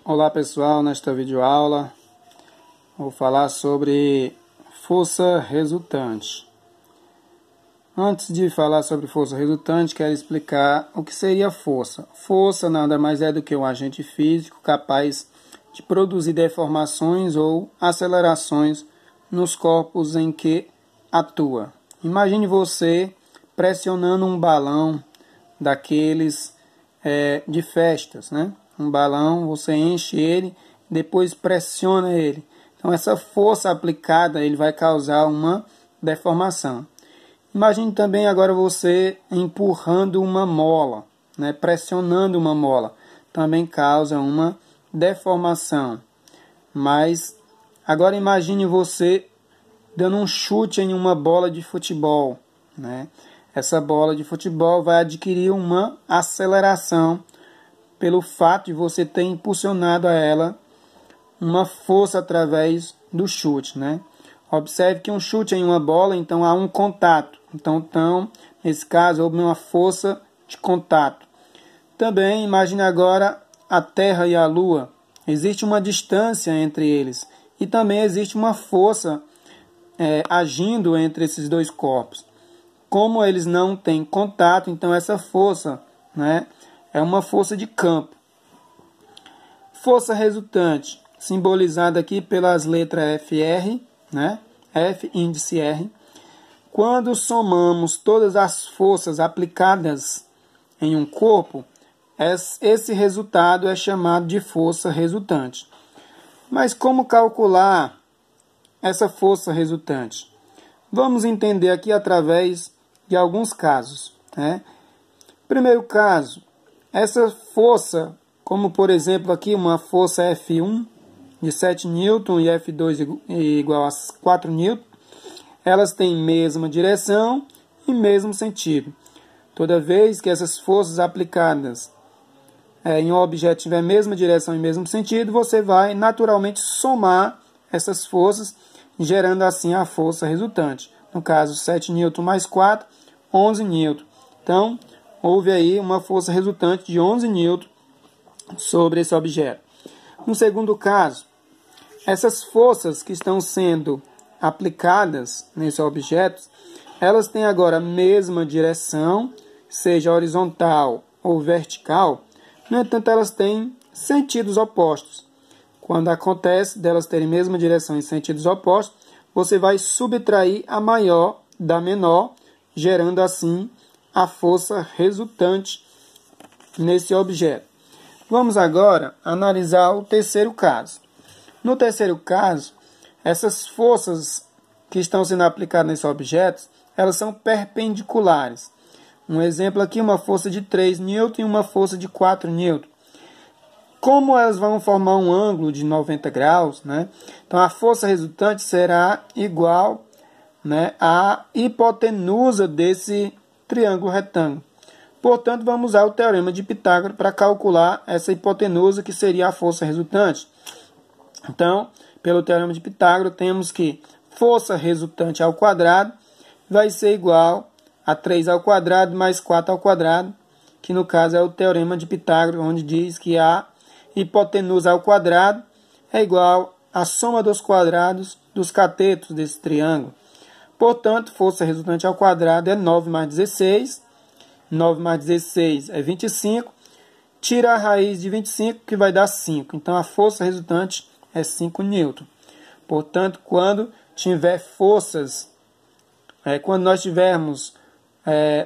Olá pessoal, nesta videoaula vou falar sobre força resultante. Antes de falar sobre força resultante, quero explicar o que seria força. Força nada mais é do que um agente físico capaz de produzir deformações ou acelerações nos corpos em que atua. Imagine você pressionando um balão daqueles de festas, né? Um balão, você enche ele, depois pressiona ele. Então essa força aplicada ele vai causar uma deformação. Imagine também agora você empurrando uma mola, né? Pressionando uma mola. Também causa uma deformação. Mas agora imagine você dando um chute em uma bola de futebol, né? Essa bola de futebol vai adquirir uma aceleração pelo fato de você ter impulsionado a ela uma força através do chute, né? Observe que um chute em uma bola, então há um contato. Então nesse caso, houve uma força de contato. Também imagine agora a Terra e a Lua. Existe uma distância entre eles e também existe uma força agindo entre esses dois corpos. Como eles não têm contato, então essa força, né, é uma força de campo. Força resultante, simbolizada aqui pelas letras FR, né, F índice R. Quando somamos todas as forças aplicadas em um corpo, esse resultado é chamado de força resultante. Mas como calcular essa força resultante? Vamos entender aqui através de alguns casos, né? Primeiro caso, essa força, como por exemplo aqui uma força F1 de 7 N e F2 igual a 4 N, elas têm mesma direção e mesmo sentido. Toda vez que essas forças aplicadas em um objeto tiver a mesma direção e mesmo sentido, você vai naturalmente somar essas forças, gerando assim a força resultante. No caso, 7 N mais 4, 11 N. Então, houve aí uma força resultante de 11 N sobre esse objeto. No segundo caso, essas forças que estão sendo aplicadas nesse objeto, elas têm agora a mesma direção, seja horizontal ou vertical. No entanto, elas têm sentidos opostos. Quando acontece delas terem a mesma direção em sentidos opostos, você vai subtrair a maior da menor, gerando assim a força resultante nesse objeto. Vamos agora analisar o terceiro caso. No terceiro caso, essas forças que estão sendo aplicadas nesse objeto, elas são perpendiculares. Um exemplo aqui, uma força de 3 N e uma força de 4 N. Como elas vão formar um ângulo de 90 graus, né? Então a força resultante será igual, né, à hipotenusa desse triângulo retângulo. Portanto, vamos usar o teorema de Pitágoras para calcular essa hipotenusa, que seria a força resultante. Então, pelo teorema de Pitágoras, temos que força resultante ao quadrado vai ser igual a 3 ao quadrado mais 4 ao quadrado, que no caso é o teorema de Pitágoras, onde diz que a hipotenusa ao quadrado é igual à soma dos quadrados dos catetos desse triângulo. Portanto, força resultante ao quadrado é 9 mais 16. 9 mais 16 é 25. Tira a raiz de 25, que vai dar 5. Então, a força resultante é 5 N. Portanto, quando tiver forças, quando nós tivermos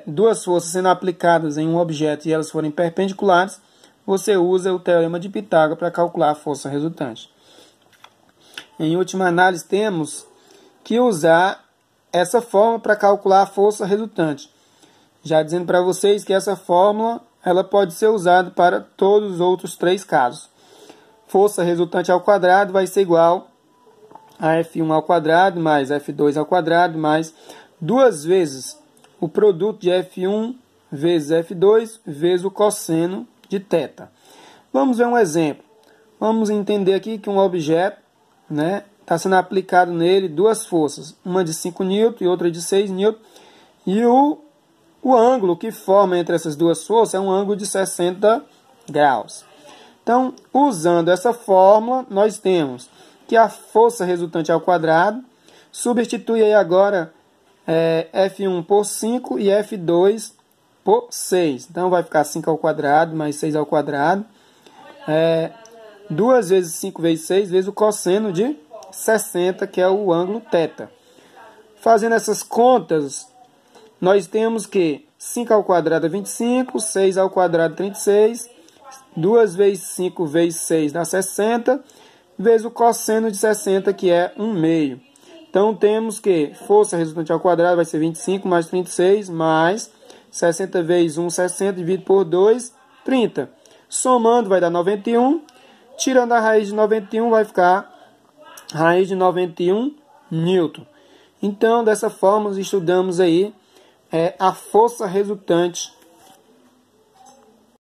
duas forças sendo aplicadas em um objeto e elas forem perpendiculares, você usa o teorema de Pitágoras para calcular a força resultante. Em última análise, temos que usar essa fórmula para calcular a força resultante. Já dizendo para vocês que essa fórmula ela pode ser usada para todos os outros três casos. Força resultante ao quadrado vai ser igual a F1 ao quadrado mais F2 ao quadrado mais duas vezes o produto de F1 vezes F2 vezes o cosseno de θ. Vamos ver um exemplo. Vamos entender aqui que um objeto, né, está sendo aplicado nele duas forças, uma de 5 N e outra de 6 N, e o ângulo que forma entre essas duas forças é um ângulo de 60 graus. Então, usando essa fórmula, nós temos que a força resultante ao quadrado, substitui aí agora F1 por 5 e F2 por 6. Então, vai ficar 5 ao quadrado mais 6 ao quadrado. 2 vezes 5 vezes 6 vezes o cosseno de 60, que é o ângulo θ. Fazendo essas contas, nós temos que 5 ao quadrado é 25, 6 ao quadrado é 36, 2 vezes 5 vezes 6 dá 60, vezes o cosseno de 60, que é 1/2. Então, temos que força resultante ao quadrado vai ser 25 mais 36, mais 60 vezes 1, 60, dividido por 2, 30. Somando vai dar 91, tirando a raiz de 91 vai ficar raiz de 91 newton. Então, dessa forma, nós estudamos aí a força resultante